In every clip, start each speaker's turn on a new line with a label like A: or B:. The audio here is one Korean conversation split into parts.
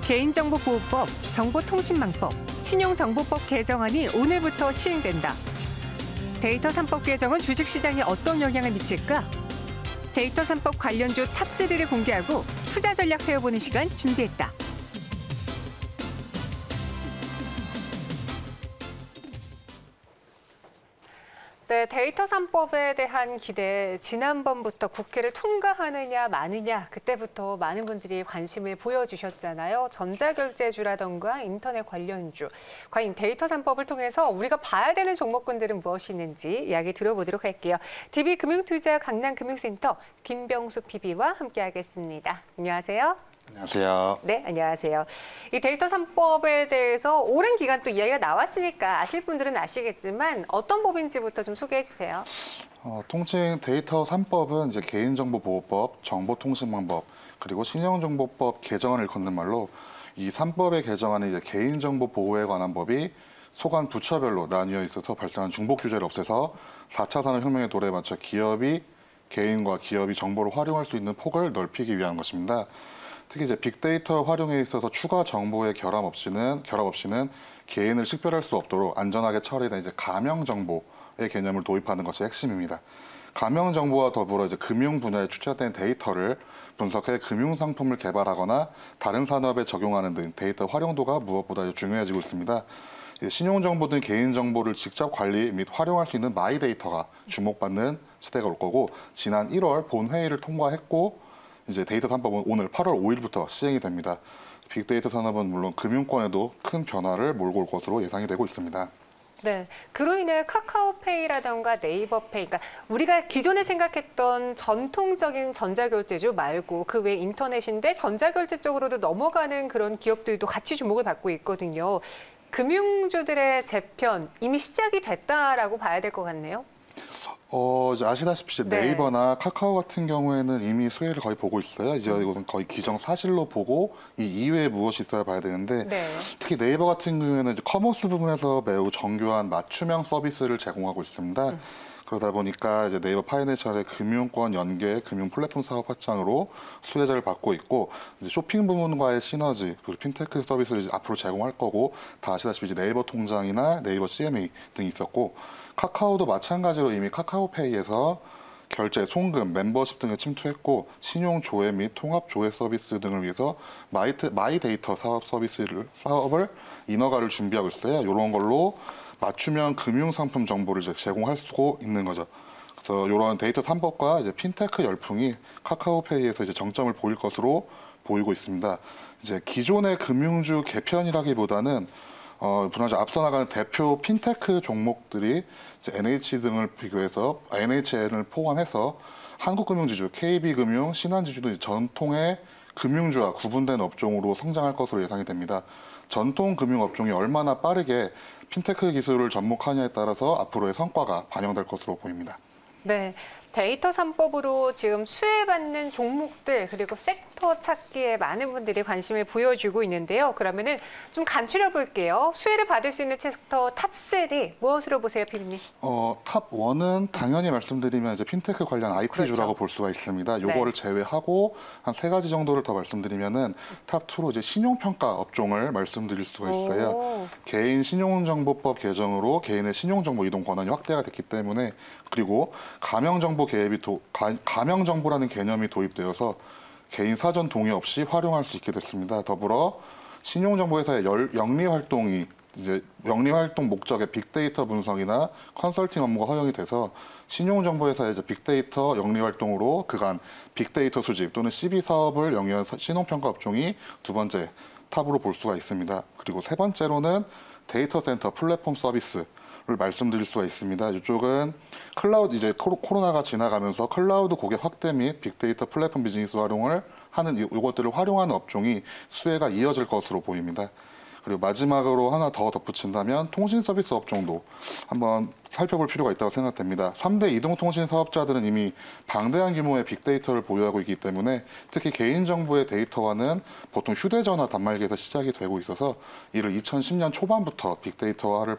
A: 개인정보보호법, 정보통신망법, 신용정보법 개정안이 오늘부터 시행된다. 데이터 3법 개정은 주식시장에 어떤 영향을 미칠까? 데이터 3법 관련주 탑3를 공개하고 투자 전략 세워보는 시간 준비했다. 네, 데이터 3법에 대한 기대, 지난번부터 국회를 통과하느냐 마느냐, 그때부터 많은 분들이 관심을 보여주셨잖아요. 전자결제주라던가 인터넷 관련주. 과연 데이터 3법을 통해서 우리가 봐야 되는 종목군들은 무엇이 있는지 이야기 들어보도록 할게요. DB금융투자 강남금융센터 김병수 PB와 함께하겠습니다. 안녕하세요.
B: 안녕하세요.
A: 네, 안녕하세요. 이 데이터 3법에 대해서 오랜 기간 또 이야기가 나왔으니까 아실 분들은 아시겠지만 어떤 법인지부터 좀 소개해 주세요.
B: 통칭 데이터 3법은 이제 개인정보보호법, 정보통신망법, 그리고 신용정보법 개정안을 걷는 말로 이 3법의 개정안은 이제 개인정보 보호에 관한 법이 소관 부처별로 나뉘어 있어서 발생한 중복 규제를 없애서 4차 산업혁명의 도래에 맞춰 개인과 기업이 정보를 활용할 수 있는 폭을 넓히기 위한 것입니다. 특히 이제 빅데이터 활용에 있어서 추가 정보의 결합 없이는 개인을 식별할 수 없도록 안전하게 처리된 이제 가명 정보의 개념을 도입하는 것이 핵심입니다. 가명 정보와 더불어 이제 금융 분야에 추출된 데이터를 분석해 금융 상품을 개발하거나 다른 산업에 적용하는 등 데이터 활용도가 무엇보다 중요해지고 있습니다. 신용 정보 등 개인 정보를 직접 관리 및 활용할 수 있는 마이데이터가 주목받는 시대가 올 거고, 지난 1월 본회의를 통과했고 이제 데이터 3법은 오늘 8월 5일부터 시행이 됩니다. 빅데이터 산업은 물론 금융권에도 큰 변화를 몰고 올 것으로 예상이 되고 있습니다.
A: 네, 그로 인해 카카오페이라던가 네이버페이, 그러니까 우리가 기존에 생각했던 전통적인 전자결제주 말고 그 외 인터넷인데 전자결제 쪽으로도 넘어가는 그런 기업들도 같이 주목을 받고 있거든요. 금융주들의 재편 이미 시작이 됐다라고 봐야 될 것 같네요.
B: 이제 아시다시피 네이버나 카카오 같은 경우에는 이미 수혜를 거의 보고 있어요. 이제 이거는 거의 기정사실로 보고 이 이외에 무엇이 있어야 봐야 되는데, 특히 네이버 같은 경우에는 이제 커머스 부분에서 매우 정교한 맞춤형 서비스를 제공하고 있습니다. 그러다 보니까 이제 네이버 파이낸셜의 금융권 연계, 금융 플랫폼 사업 확장으로 수혜자를 받고 있고, 이제 쇼핑 부문과의 시너지, 그리고 핀테크 서비스를 이제 앞으로 제공할 거고, 다 아시다시피 이제 네이버 통장이나 네이버 CMA 등이 있었고, 카카오도 마찬가지로 이미 카카오페이에서 결제, 송금, 멤버십 등을 침투했고, 신용 조회 및 통합 조회 서비스 등을 위해서 마이데이터 사업을 인허가를 준비하고 있어요. 이런 걸로 맞춤형 금융상품 정보를 이제 제공할 수 있는 거죠. 그래서 이런 데이터 3법과 이제 핀테크 열풍이 카카오페이에서 이제 정점을 보일 것으로 보이고 있습니다. 이제 기존의 금융주 개편이라기보다는 분하지 앞서 나가는 대표 핀테크 종목들이 이제 NH 등을 비교해서 NHN을 포함해서 한국금융지주, KB금융, 신한지주도 전통의 금융주와 구분된 업종으로 성장할 것으로 예상이 됩니다. 전통 금융업종이 얼마나 빠르게 핀테크 기술을 접목하냐에 따라서 앞으로의 성과가 반영될 것으로 보입니다.
A: 네, 데이터 3법으로 지금 수혜받는 종목들 그리고 섹터 찾기에 많은 분들이 관심을 보여주고 있는데요. 그러면은 좀 간추려 볼게요. 수혜를 받을 수 있는 섹터 탑3 무엇으로 보세요, 피디님?
B: 탑 1은 당연히 말씀드리면 이제 핀테크 관련 IT주라고 볼 수가 있습니다. 요거를 제외하고 한 3가지 정도를 더 말씀드리면은 탑 2로 이제 신용평가 업종을 말씀드릴 수가 있어요. 개인 신용정보법 개정으로 개인의 신용정보 이동 권한이 확대가 됐기 때문에, 그리고 가명정보라는 개념이 도입되어서 개인 사전 동의 없이 활용할 수 있게 됐습니다. 더불어 신용정보회사의 영리활동 목적의 빅데이터 분석이나 컨설팅 업무가 허용이 돼서 신용정보회사의 빅데이터 영리활동으로 그간 빅데이터 수집 또는 CB 사업을 영위한 신용평가 업종이 두 번째 탑으로 볼 수가 있습니다. 그리고 세 번째로는 데이터 센터 플랫폼 서비스 를 말씀드릴 수가 있습니다. 이쪽은 클라우드, 이제 코로나가 지나가면서 클라우드 고객 확대 및 빅데이터 플랫폼 비즈니스 활용을 하는 이것들을 활용하는 업종이 수혜가 이어질 것으로 보입니다. 그리고 마지막으로 하나 더 덧붙인다면 통신 서비스 업종도 한번 살펴볼 필요가 있다고 생각됩니다. 3대 이동통신 사업자들은 이미 방대한 규모의 빅데이터를 보유하고 있기 때문에 특히 개인정보의 데이터화는 보통 휴대전화 단말기에서 시작이 되고 있어서 이를 2010년 초반부터 빅데이터화를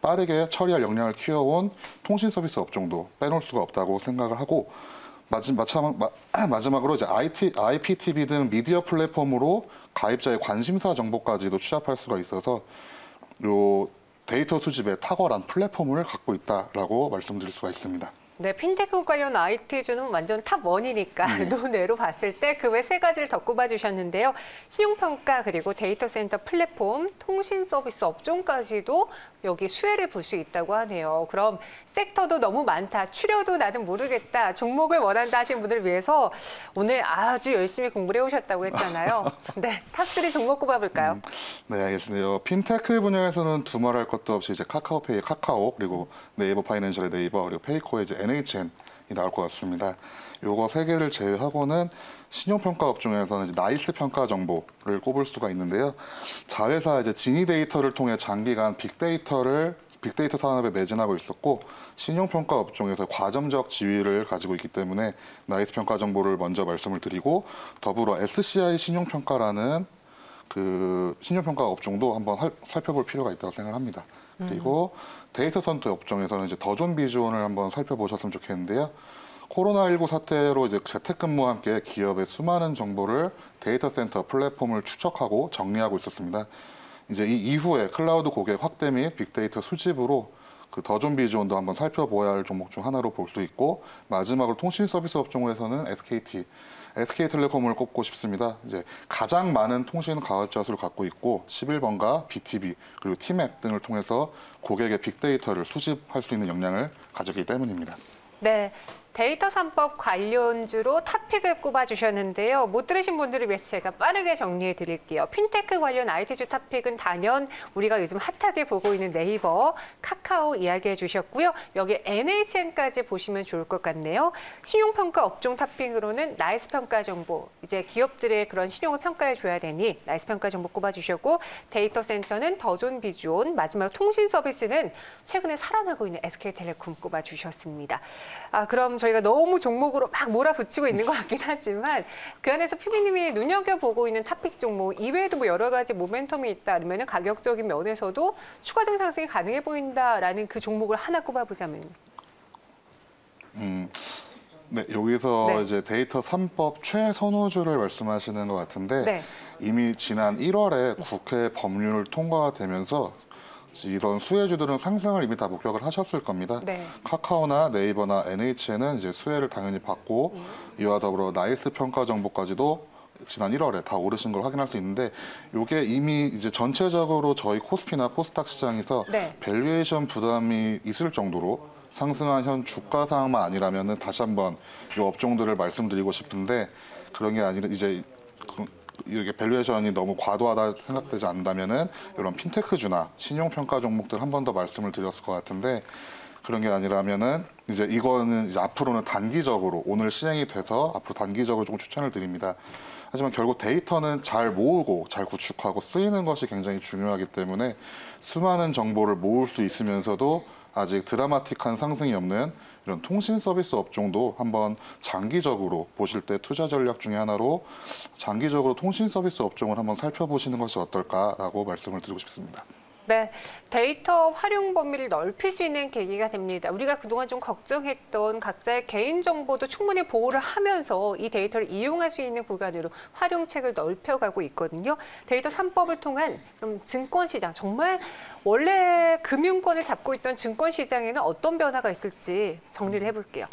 B: 빠르게 처리할 역량을 키워온 통신 서비스 업종도 빼놓을 수가 없다고 생각을 하고, 마지막으로 이제 IPTV 등 미디어 플랫폼으로 가입자의 관심사 정보까지도 취합할 수가 있어서 요 데이터 수집에 탁월한 플랫폼을 갖고 있다라고 말씀드릴 수가 있습니다.
A: 네, 핀테크 관련 IT주는 완전 탑1이니까 논외로 봤을 때 그 외 세 가지를 더 꼽아주셨는데요. 신용평가 그리고 데이터 센터 플랫폼, 통신 서비스 업종까지도 여기 수혜를 볼 수 있다고 하네요. 그럼 섹터도 너무 많다, 추려도 나는 모르겠다, 종목을 원한다 하신 분들을 위해서 오늘 아주 열심히 공부를 해오셨다고 했잖아요. 네, 탑3 종목 꼽아볼까요?
B: 네, 알겠습니다. 핀테크 분야에서는 두말할 것도 없이 이제 카카오페이의 카카오, 그리고 네이버 파이낸셜의 네이버, 그리고 페이코의 이제 NHN이 나올 것 같습니다. 요거 세 개를 제외하고는 신용평가 업종에서는 이제 나이스 평가 정보를 꼽을 수가 있는데요. 자회사 이제 진위 데이터를 통해 장기간 빅데이터 산업에 매진하고 있었고, 신용평가 업종에서 과점적 지위를 가지고 있기 때문에 나이스 평가 정보를 먼저 말씀을 드리고, 더불어 SCI 신용평가라는 그 신용평가 업종도 한번 살펴볼 필요가 있다고 생각합니다. 그리고 데이터 센터 업종에서는 이제 더존 비존을 한번 살펴보셨으면 좋겠는데요. 코로나19 사태로 이제 재택근무와 함께 기업의 수많은 정보를 데이터 센터 플랫폼을 추적하고 정리하고 있었습니다. 이제 이 이후에 클라우드 고객 확대 및 빅데이터 수집으로 그 더존 비존도 한번 살펴보아야 할 종목 중 하나로 볼 수 있고, 마지막으로 통신 서비스 업종에서는 SK텔레콤을 꼽고 싶습니다. 이제 가장 많은 통신 가입자 수를 갖고 있고 11번가 BTV 그리고 T맵 등을 통해서 고객의 빅데이터를 수집할 수 있는 역량을 가졌기 때문입니다.
A: 네. 데이터 3법 관련주로 탑픽을 꼽아주셨는데요. 못 들으신 분들을 위해서 제가 빠르게 정리해 드릴게요. 핀테크 관련 IT주 탑픽은 단연 우리가 요즘 핫하게 보고 있는 네이버, 카카오 이야기해 주셨고요. 여기 NHN까지 보시면 좋을 것 같네요. 신용평가 업종 탑픽으로는 나이스 평가 정보, 이제 기업들의 그런 신용을 평가해 줘야 되니 나이스 평가 정보 꼽아주셨고, 데이터 센터는 더존 비존, 마지막 통신 서비스는 최근에 살아나고 있는 SK텔레콤 꼽아주셨습니다. 그럼 저희가 너무 종목으로 막 몰아붙이고 있는 것 같긴 하지만 그 안에서 PB님이 눈여겨보고 있는 탑픽 종목 이외에도 뭐 여러 가지 모멘텀이 있다, 아니면 가격적인 면에서도 추가적 상승이 가능해 보인다라는 그 종목을 하나 꼽아보자면.
B: 네, 여기서 이제 데이터 3법 최선호주를 말씀하시는 것 같은데, 이미 지난 1월에 국회 법률 통과가 되면서 이런 수혜주들은 상승을 이미 다 목격을 하셨을 겁니다. 카카오나 네이버나 NHN은 이제 수혜를 당연히 받고, 이와 더불어 나이스 평가 정보까지도 지난 1월에 다 오르신 걸 확인할 수 있는데, 이게 이미 이제 전체적으로 저희 코스피나 코스닥 시장에서 밸류에이션 부담이 있을 정도로 상승한 현 주가 상황만 아니라면은 다시 한번 이 업종들을 말씀드리고 싶은데, 그런 게 아니라 이제 이렇게 밸류에이션이 너무 과도하다 생각되지 않는다면은 이런 핀테크주나 신용평가 종목들 한 번 더 말씀을 드렸을 것 같은데, 그런 게 아니라면은 이제 이거는 이제 앞으로는 단기적으로 오늘 시행이 돼서 앞으로 단기적으로 조금 추천을 드립니다. 하지만 결국 데이터는 잘 모으고 잘 구축하고 쓰이는 것이 굉장히 중요하기 때문에 수많은 정보를 모을 수 있으면서도 아직 드라마틱한 상승이 없는 이런 통신 서비스 업종도 한번 장기적으로 보실 때 투자 전략 중에 하나로 장기적으로 통신 서비스 업종을 한번 살펴보시는 것이 어떨까라고 말씀을 드리고 싶습니다.
A: 네, 데이터 활용 범위를 넓힐 수 있는 계기가 됩니다. 우리가 그동안 좀 걱정했던 각자의 개인정보도 충분히 보호를 하면서 이 데이터를 이용할 수 있는 구간으로 활용책을 넓혀가고 있거든요. 데이터 3법을 통한 그럼 증권시장, 정말 원래 금융권을 잡고 있던 증권시장에는 어떤 변화가 있을지 정리를 해볼게요.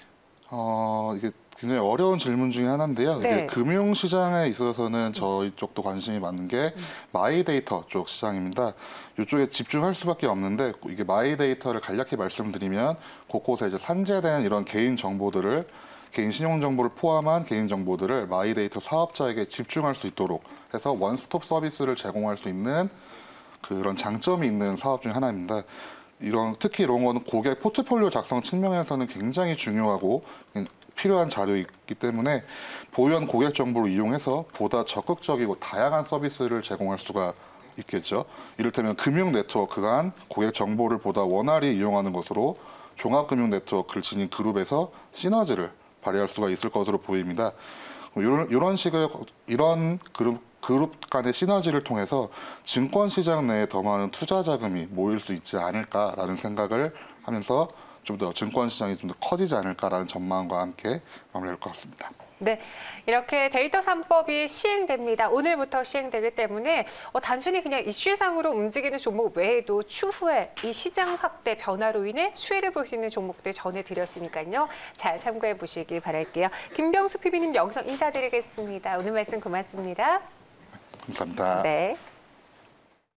B: 이게 굉장히 어려운 질문 중에 하나인데요. 이게 금융시장에 있어서는 저희 쪽도 관심이 많은 게 마이데이터 쪽 시장입니다. 이쪽에 집중할 수밖에 없는데, 이게 마이데이터를 간략히 말씀드리면 곳곳에 이제 산재된 이런 개인 정보들을, 개인 신용 정보를 포함한 개인 정보들을 마이데이터 사업자에게 집중할 수 있도록 해서 원스톱 서비스를 제공할 수 있는 그런 장점이 있는 사업 중에 하나입니다. 특히 이런 거는 고객 포트폴리오 작성 측면에서는 굉장히 중요하고 필요한 자료이기 때문에 보유한 고객 정보를 이용해서 보다 적극적이고 다양한 서비스를 제공할 수가 있겠죠. 이를테면 금융 네트워크 간 고객 정보를 보다 원활히 이용하는 것으로 종합금융 네트워크를 지닌 그룹에서 시너지를 발휘할 수가 있을 것으로 보입니다. 이런 그룹 간의 시너지를 통해서 증권 시장 내에 더 많은 투자 자금이 모일 수 있지 않을까라는 생각을 하면서 좀 더 증권 시장이 좀 더 커지지 않을까라는 전망과 함께 마무리할 것 같습니다.
A: 네, 이렇게 데이터 3법이 시행됩니다. 오늘부터 시행되기 때문에 단순히 그냥 이슈상으로 움직이는 종목 외에도 추후에 이 시장 확대 변화로 인해 수혜를 볼 수 있는 종목들 전해드렸으니까요. 잘 참고해 보시기 바랄게요. 김병수 PB님 여기서 인사드리겠습니다. 오늘 말씀 고맙습니다.
B: 감사합니다.
A: 네.